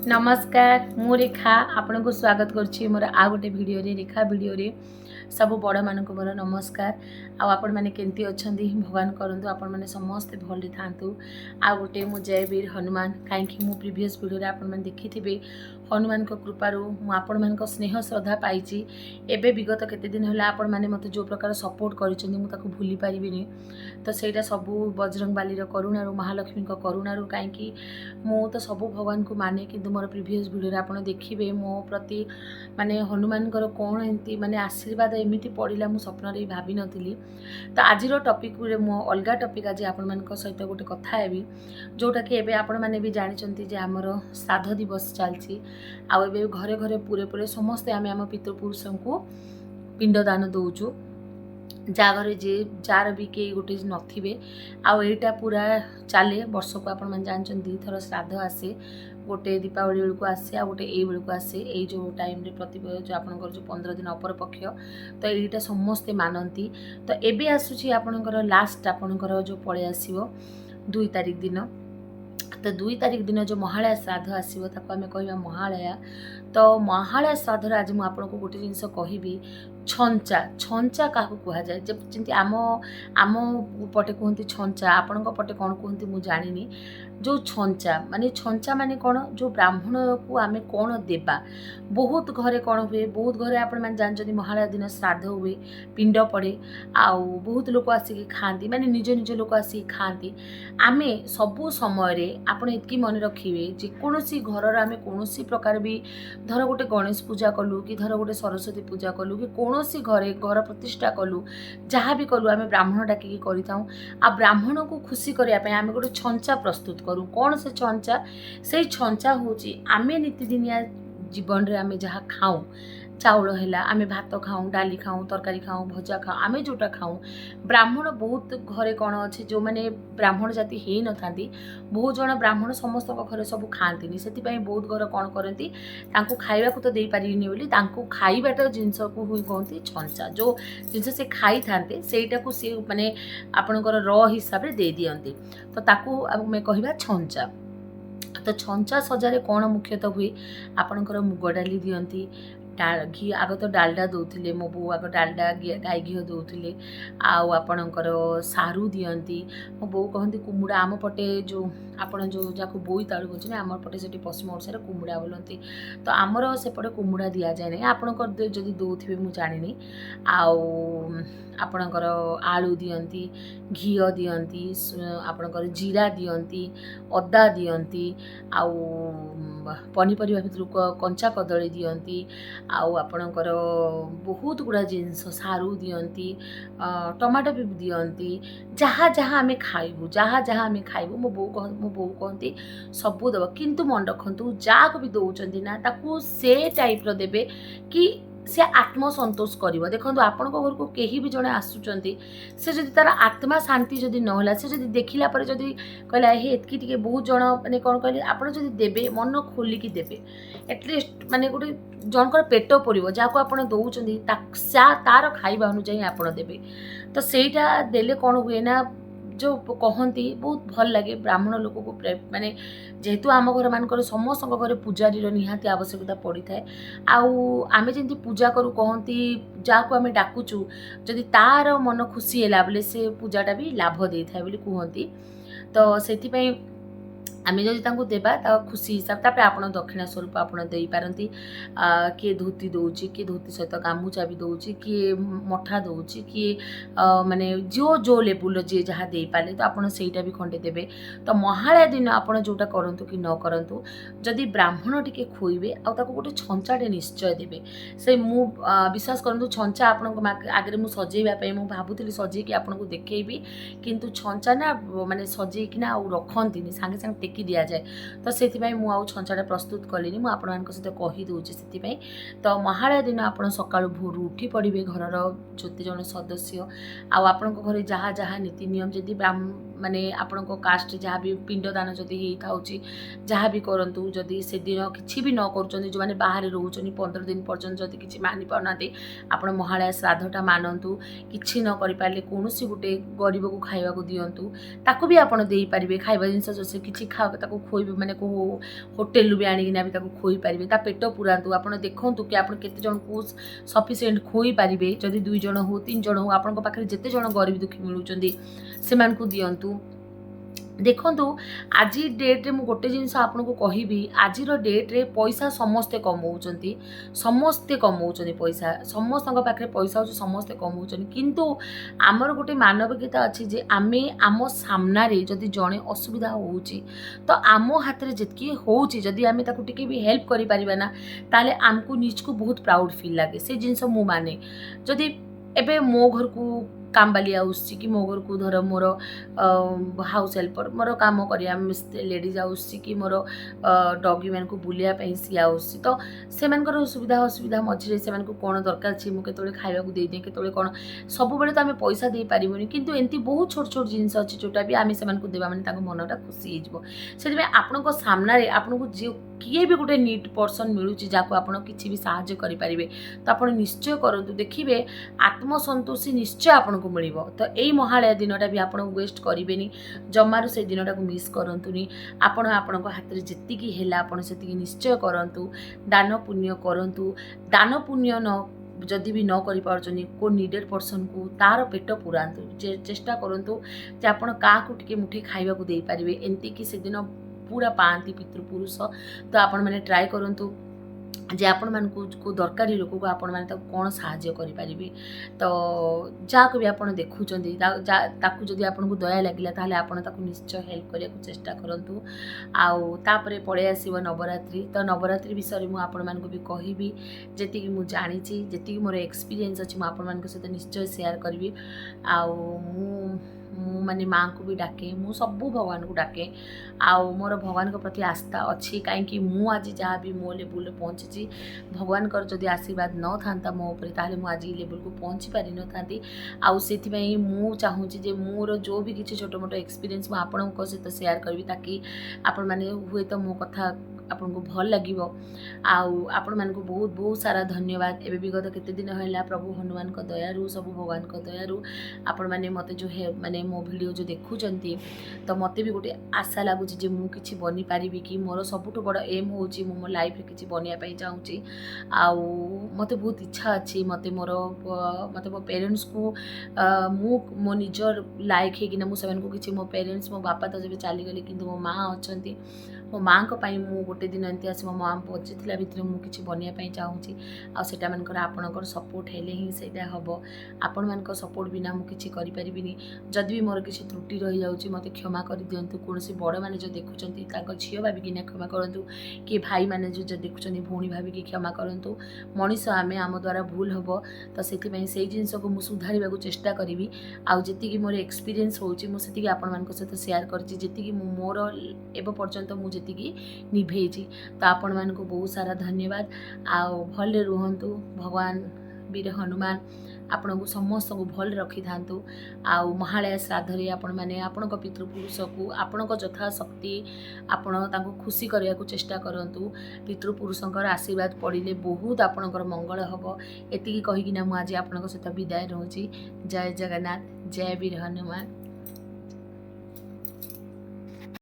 नमस्कार मु रेखा आपन को स्वागत करुच्ची मोर आ गोटे वीडियो रे रेखा वीडियो रे सब बड़ मान को मोर नमस्कार। आपण मैंने केमती अच्छा भगवान करंतु आपण मैंने समस्ते भल थांतु। आ गोटे मु जयवीर हनुमान कहीं मु प्रीवियस वीडियो आपण मैंने देखी हनुमान को कृपारू आपण मान स्नेह श्रद्धा पाई। एबे विगत केते दिन होला आपण मैंने मते जो प्रकार सपोर्ट करिसेंती मु ताको भूली पारिबिनी। तो सेटा सबू बजरंग बालीर करुणारू महालक्ष्मी करुणारू कहीं मु तो सबू भगवान को माने कि मोर प्रीवियस वीडियो आप देखिए मो प्रति माने हनुमान कौन एमती माने आशीर्वाद एमती पड़ा मु स्वप्न भाभी नी। तो आज टॉपिक मो अलग टॉपिक आज आपण सहित गोटे कथा हेबी जोटा कि एबे आपण माने भी जानचंती जे हमर श्राद्ध दिवस चलची आ एबे घरे घरे पूरे पूरे समस्ते आमे आम पितृपुरुष को पिंडदान दौचु जा घरे जे जार भी कई गोटे नथिबे आईटा पूरा चले वर्ष को आप जानते दी थर श्राद्ध आसे गोटे दीपावली बेलू आसे आ गोटे ये बेलू आसे ये जो टाइम रे प्रति जो आपंकर जो 15 दिन अपर पक्ष तो यहीटा समस्ते मानती। तो एबे आसूची आपणकर लास्ट आपणकर जो पड़े आसो 2 तारिख दिन। तो 2 तारिख दिन जो महालया श्राद्ध आसो ताको आमे कहबा महालया। तो महालया श्राद्ध आज मुझे आपको गोटे जिनस कहबी छंचा छंचा क्या कह जाए जमी आम आम पटे कहते छंचा आपण पटे कौन कहते मुझे जानी जो छंचा माने कौन जो ब्राह्मण को आमे कौन देबा बहुत घरे कौन हुए बहुत घरे आपण मैंने जानते महालया दिन श्राद्ध हुए पिंड पड़े आउ बहुत लोक आसिक खाती माने निज निज लोक आसिक खाती आमे सबू समय आपण एतकी मन रखिए जेकोसी घर आमे कौन प्रकार भी धर गोटे गणेश पूजा कलु कि धर गोटे सरस्वती पूजा कलु कि कौन घरे घर प्रतिष्ठा कलु जहाँ भी कलु आमे ब्राह्मण डाकिकी करिथाउ आ ब्राह्मण को खुशी करने आमे गोटे छंचा प्रस्तुत करूँ। कौन से छंचा से छंचा होची आमे नीतिदिनिया जीवन रे आमे जहाँ खाऊँ चाउल है आमे भात खाऊँ डाली खाऊँ तरकारी खाऊँ भजा खाऊँ आमे जोटा खाऊँ ब्राह्मण बहुत घरे कौन अच्छे जो मैंने ब्राह्मण जाति हो न था बहुत जन ब्राह्मण समस्त घरे सब खाती से बहुत घर कौन करती खाइबा को तो दे पारिनी बोली खाइबाटा जिनस को हुई कहती छंचा जो जिनस से खाई था सेटा सी माने आपणकर र हिसाब से दे दियंती तो ताकू आमे कहबा छंचा। तो छंचा सजारे कौन मुख्यतः हुए आपणकर मुग डाली दियंती घी आग तो डालडा दौले मो बो आग डालडा गाई घी दौले आपणकर सारू दियंती मो बो कहती कुमुड़ा आम पटे जो आपण जो जाको बोईतालु बोलते आम पटे से पश्चिम ओडिशा कुमुड़ा बोलती तो आमर सेपटे कुमुड़ा दि जाए ना आपणकर जदि दौथे मुझे जानी आपणकर आलू दियंती घी दियंती आपणकर जीरा दियंती अदा दियंती आउ पनीपरिया भितर कंचा कदली दियंती आउ आपणकर बहुत गुड़ा जिनस सारू दियंती टमाटो भी दियंती जहाँ जहाँ आमे खाइबू जहाँ जहाँ आमे खाइबू मो बो कहती सबू दब किंतु मन रखु जहाँ भी दौरान ना ताकू से टाइप रो देबे कि से आत्मसंतोष कर देखो आपण घर को कहीं भी जड़े आसुंच से जब तार आत्मा शांति जदि नहला से जब देखला जदि कहला हे एतकी टिके बहुत जन माने कौन कहले आपण जदि देबे मन खोलिकी देबे एटलिस्ट माने गोटे जनकर पेट पड़ो जहाँ आप दौरान तार खाइबा अनुजाई आप देबे तो सेटा देले कौन हुए ना जो कहती बहुत भल लगे ब्राह्मण लोक को माने जेहेतु आम घर मानकर समस्त घर पूजारी निहाती आवश्यकता पड़ी थाए आमे जमी पूजा करूँ कहती जहाँ को आम डाकुचु जदि तार मन खुशी है बोले से पूजाटा भी लाभ दे था बोली कहती तो से आमे जदि तांको देबा ता खुशी हिसाब तापर आपण दक्षिणा स्वरूप आपण देई पारंती किए धोती दौची किए धोती सहित गामुचा भी दौची किए मठा दौची किए माने जो जो लेवल जे जहाँ दे पारे तो आपण सेटा भी खंडे देबे। तो महालया दिन आपण जोटा करंतु कि न करंतु जदि ब्राह्मण टिके खोइबे आ ताको गोटे छंचाटे निश्चय देबे से मु विश्वास करंतु छंचा आपण आगे मु सजेइबा पई मु भाबुतली सजेइ कि आपण को देखैबी किंतु छंचा ना माने सजेइ कि ना रखंतीनी सांगे सांगे टेकी दि जाए तो से मुझे छंचाटा प्रस्तुत कली मुझे सहित कहीदे से तो महालया दिन आप सका भोर उठी पड़े घर जते जन सदस्य आपण घरे जहाँ जहाँ नीति नियम जदि माने आपण कास्ट जहाँ भी पिंडदान जदि जहाँ भी करूँ जदि से दिन किसी भी न कर जो मैंने बाहर रोच 15 दिन पर्यटन जदि किसी मानि पाना आप महालया श्राद्धटा मानतु कि न करें कौन गोटे गरीब को खावा दिंतु ताकू भी आप दे पारे खाଇବା जिनस किसी ତାକୁ ଖୋଇବେ ମାନେ କେଉଁ ହୋଟେଲରୁ ବି ଆଣିକିନା ବି ତାକୁ ଖୋଇ ପାରିବେ ତା ପେଟ ପୁରାନ୍ତୁ ଆପଣ ଦେଖନ୍ତୁ କି ଆପଣ କେତେ ଜଣଙ୍କୁ ସଫିସିଏଣ୍ଟ ଖୋଇ ପାରିବେ ଯଦି 2 ଜଣ ହଉ 3 ଜଣ ହଉ ଆପଣଙ୍କ ପାଖରେ ଯେତେ ଜଣ ଗରିବ ଦୁଃଖୀ ମିଳୁଛନ୍ତି ସେମାନଙ୍କୁ ଦିଅନ୍ତୁ ଦେଖନ୍ତୁ ଆଜି ଡେଟ୍ରେ ମୁଁ ଗୋଟେ ଜିନିଷ ଆପଣଙ୍କୁ କହିବି ଆଜିର ଡେଟ୍ରେ ପଇସା ସମସ୍ତେ କମାଉଛନ୍ତି ପଇସା ସମସ୍ତଙ୍କ ପାଖରେ ପଇସା ହେଉଛି ସମସ୍ତେ କମାଉଛନ୍ତି କିନ୍ତୁ ଆମର ଗୋଟେ ମାନବିକତା ଅଛି ଯେ ଆମେ ଆମ ସାମ୍ନାରେ ଯଦି ଜଣେ ଅସୁବିଧା ହେଉଛି ତ ଆମ ହାତରେ ଯେତିକି ହେଉଛି ଯଦି ଆମେ ତାକୁ ଟିକେ ବି ହେଲ୍ପ କରିପାରିବା ନା ତାହେଲେ ଆମକୁ ନିଜକୁ ବହୁତ ପ୍ରାଉଡ୍ ଫିଲ୍ ଲାଗେ ସେ ଜିନିଷ ମୁଁ ମାନେ ଯଦି ଏବେ ମୋ ଘରକୁ କାମବାଲି ଆସୁଛି କି ମୋ ଘରକୁ ଧର ମୋର ହାଉସ୍ ହେଲ୍ପର ମୋର କାମ କରିବା ଲେଡ଼ିଜ୍ ଆସୁଛି କି ମୋର ଡଗିମାନଙ୍କୁ ବୁଲିବା ପାଇଁ ସିଏ ଆସୁଛି ତ ସେମାନଙ୍କର ସୁବିଧା ଅସୁବିଧା ମଝିରେ ସେମାନଙ୍କୁ କ'ଣ ଦରକାର ଅଛି ମୁଁ କେତେବେଳେ ଖାଇବାକୁ ଦେଇଦିଏ କେତେବେଳେ କ'ଣ ସବୁବେଳେ ତ ଆମେ ପଇସା ଦେଇପାରିବୁନି କିନ୍ତୁ ଏମିତି ବହୁତ ଛୋଟ ଛୋଟ ଜିନିଷ ଅଛି ଯେଉଁଟା ବି ଆମେ ସେମାନଙ୍କୁ ଦେବା ମାନେ ତାଙ୍କ ମନଟା ଖୁସି ହେଇଯିବ ସେଥିପାଇଁ ଆପଣଙ୍କ ସାମ୍ନାରେ ଆପଣଙ୍କୁ ଯେଉଁ କିଏ ବି ଗୋଟେ ନିଡ୍ ପର୍ସନ୍ ମିଳୁଛି ଯାହାକୁ ଆପଣ କିଛି ବି ସାହାଯ୍ୟ କରିପାରିବେ ତ ଆପଣ ନିଶ୍ଚୟ କରନ୍ତୁ ଦେଖିବେ ଆତ୍ମସନ୍ତୋଷୀ ନିଶ୍ଚୟ ଆପଣଙ୍କୁ ମିଳିବ ତ ଏଇ ମହାଳୟା ଦିନଟା ବି ଆପଣ ୱେଷ୍ଟ କରିବେନି ଜମାରୁ ସେଇ ଦିନଟାକୁ ମିସ୍ କରନ୍ତୁନି ଆପଣ ଆପଣଙ୍କ ହାତରେ ଯେତିକି ହେଲା ଆପଣ ସେତିକି ନିଶ୍ଚୟ କରନ୍ତୁ ଦାନ ପୁଣ୍ୟ କରନ୍ତୁ ଦାନ ପୁଣ୍ୟ ଯଦି ବି ନ କରିପାରୁଛନ୍ତି କେଉଁ ନିଡେଡ୍ ପର୍ସନ୍କୁ ତାର ପେଟ ପୁରାନ୍ତୁ ଚେଷ୍ଟା କରନ୍ତୁ ଯେ ଆପଣ କାହାକୁ ଟିକେ ମୁଠେ ଖାଇବାକୁ ଦେଇପାରିବେ ଏମିତିକି ସେଦିନ ପୁରା ପାଆନ୍ତି ପିତୃପୁରୁଷ ତ ଆପଣମାନେ ଟ୍ରାଏ କରନ୍ତୁ ଯେ ଆପଣମାନଙ୍କୁ କେଉଁ ଦରକାରୀ ଲୋକକୁ ଆପଣମାନେ ତାକୁ କ'ଣ ସାହାଯ୍ୟ କରିପାରିବେ ତ ଯାହାକୁ ବି ଆପଣ ଦେଖୁଛନ୍ତି ତାକୁ ଯଦି ଆପଣଙ୍କୁ ଦୟା ଲାଗିଲା ତାହେଲେ ଆପଣ ତାକୁ ନିଶ୍ଚୟ ହେଲ୍ପ କରିବାକୁ ଚେଷ୍ଟା କରନ୍ତୁ ଆଉ ତାପରେ ପଳେଇ ଆସିବ ନବରାତ୍ରି ତ ନବରାତ୍ରି ବିଷୟରେ ମୁଁ ଆପଣମାନଙ୍କୁ ବି କହିବି ଯେତିକି ମୁଁ ଜାଣିଛି ଯେତିକି ମୋର ଏକ୍ସପିରିଏନ୍ସ ଅଛି ମୁଁ ଆପଣମାନଙ୍କ ସହିତ ନିଶ୍ଚୟ ସେୟାର କରିବି ଆଉ ମୁଁ ମାନେ ମାଆଙ୍କୁ ବି ଡାକେ ମୁଁ ସବୁ ଭଗବାନଙ୍କୁ ଡାକେ ଆଉ ମୋର ଭଗବାନଙ୍କ ପ୍ରତି ଆସ୍ଥା ଅଛି କାହିଁକି ମୁଁ ଆଜି ଯାହା ବି ମୋ ଲେବୁଲରେ ପହଞ୍ଚିଛି ଭଗବାନଙ୍କର ଯଦି ଆଶୀର୍ବାଦ ନଥାନ୍ତା ମୋ ଉପରେ ତାହେଲେ ମୁଁ ଆଜି ଏ ଲେବୁଲକୁ ପହଞ୍ଚି ପାରିନଥାନ୍ତି ଆଉ ସେଥିପାଇଁ ମୁଁ ଚାହୁଁଛି ଯେ ମୋର ଯେଉଁ ବି କିଛି ଛୋଟ ମୋଟ ଏକ୍ସପିରିଏନ୍ସ ମୁଁ ଆପଣଙ୍କ ସହିତ ସେୟାର କରିବି ତାକି ଆପଣମାନେ ହୁଏତ ମୋ କଥା ଆପଣଙ୍କୁ ଭଲ ଲାଗିବ ଆଉ ଆପଣମାନଙ୍କୁ ବହୁତ ବହୁତ ସାରା ଧନ୍ୟବାଦ ଏବେ ବିଗତ କେତେ ଦିନ ହେଲା ପ୍ରଭୁ ହନୁମାନଙ୍କ ଦୟାରୁ ସବୁ ଭଗବାନଙ୍କ ଦୟାରୁ ଆପଣମାନେ ମୋତେ ଯେଉଁ ମାନେ ମୋ ଭିଡ଼ିଓ ଯେଉଁ ଦେଖୁଛନ୍ତି ତ ମୋତେ ବି ଗୋଟେ ଆଶା ଲାଗୁଛି ଯେ ମୁଁ କିଛି ବନିପାରିବି କି ମୋର ସବୁଠୁ ବଡ଼ ଏମ୍ ହେଉଛି ମୁଁ ମୋ ଲାଇଫ୍ରେ କିଛି ବନିବା ପାଇଁ ଚାହୁଁଛି ଆଉ ମୋତେ ବହୁତ ଇଚ୍ଛା ଅଛି ମୋତେ ମୋ ପ୍ୟାରେଣ୍ଟସ୍କୁ ମୁଁ ମୋ ନିଜର ଲାୟକ ହେଇକିନା ମୁଁ ସେମାନଙ୍କୁ କିଛି ମୋ ପ୍ୟାରେଣ୍ଟସ୍ ମୋ ବାପା ତ ଯେବେ ଚାଲିଗଲେ କିନ୍ତୁ ମୋ ମାଆ ଅଛନ୍ତି ମୋ ମାଆଙ୍କ ପାଇଁ ମୁଁ ଗୋଟେ ଦିନ ଏମିତି ଆସି ମୋ ମାଆ ବଞ୍ଚିଥିଲା ଭିତରେ ମୁଁ କିଛି ବନିବା ପାଇଁ ଚାହୁଁଛି ଆଉ ସେଇଟା ମାନଙ୍କର ଆପଣଙ୍କର ସପୋର୍ଟ ହେଲେ ହିଁ ସେଇଟା ହେବ ଆପଣମାନଙ୍କ ସପୋର୍ଟ ବିନା ମୁଁ କିଛି କରିପାରିବିନି ଯଦି ବି ମୋର କିଛି ତ୍ରୁଟି ରହିଯାଉଛି ମୋତେ କ୍ଷମା କରିଦିଅନ୍ତୁ କୌଣସି ବଡ଼ମାନେ ଯେଉଁ ଦେଖୁଛନ୍ତି ତାଙ୍କ ଝିଅ ଭାବିକିନା କ୍ଷମା କରନ୍ତୁ କି ଭାଇମାନେ ଯେଉଁ ଦେଖୁଛନ୍ତି ଭଉଣୀ ଭାବିକି କ୍ଷମା କରନ୍ତୁ ମଣିଷ ଆମେ ଆମ ଦ୍ୱାରା ଭୁଲ ହେବ ତ ସେଥିପାଇଁ ସେଇ ଜିନିଷକୁ ମୁଁ ସୁଧାରିବାକୁ ଚେଷ୍ଟା କରିବି ଆଉ ଯେତିକି ମୋର ଏକ୍ସପିରିଏନ୍ସ ହେଉଛି ମୁଁ ସେତିକି ଆପଣମାନଙ୍କ ସହିତ ସେୟାର କରିଛି ଯେତିକି ମୁଁ ମୋର ଏବେ ପର୍ଯ୍ୟନ୍ତ ମୁଁ ଯେତିକି ନିଭେଇଛି ତ ଆପଣମାନଙ୍କୁ ବହୁତ ସାରା ଧନ୍ୟବାଦ ଆଉ ଭଲରେ ରୁହନ୍ତୁ ଭଗବାନ ବୀର ହନୁମାନ ଆପଣଙ୍କୁ ସମସ୍ତଙ୍କୁ ଭଲରେ ରଖିଥାନ୍ତୁ ଆଉ ମହାଳୟା ଶ୍ରାଦ୍ଧରେ ଆପଣମାନେ ଆପଣଙ୍କ ପିତୃପୁରୁଷକୁ ଆପଣଙ୍କ ଯଥାଶକ୍ତି ଆପଣ ତାଙ୍କୁ ଖୁସି କରିବାକୁ ଚେଷ୍ଟା କରନ୍ତୁ ପିତୃପୁରୁଷଙ୍କର ଆଶୀର୍ବାଦ ପଡ଼ିଲେ ବହୁତ ଆପଣଙ୍କର ମଙ୍ଗଳ ହେବ ଏତିକି କହିକିନା ମୁଁ ଆଜି ଆପଣଙ୍କ ସହିତ ବିଦାୟ ରହୁଛି ଜୟ ଜଗନ୍ନାଥ ଜୟ ବୀର ହନୁମାନ।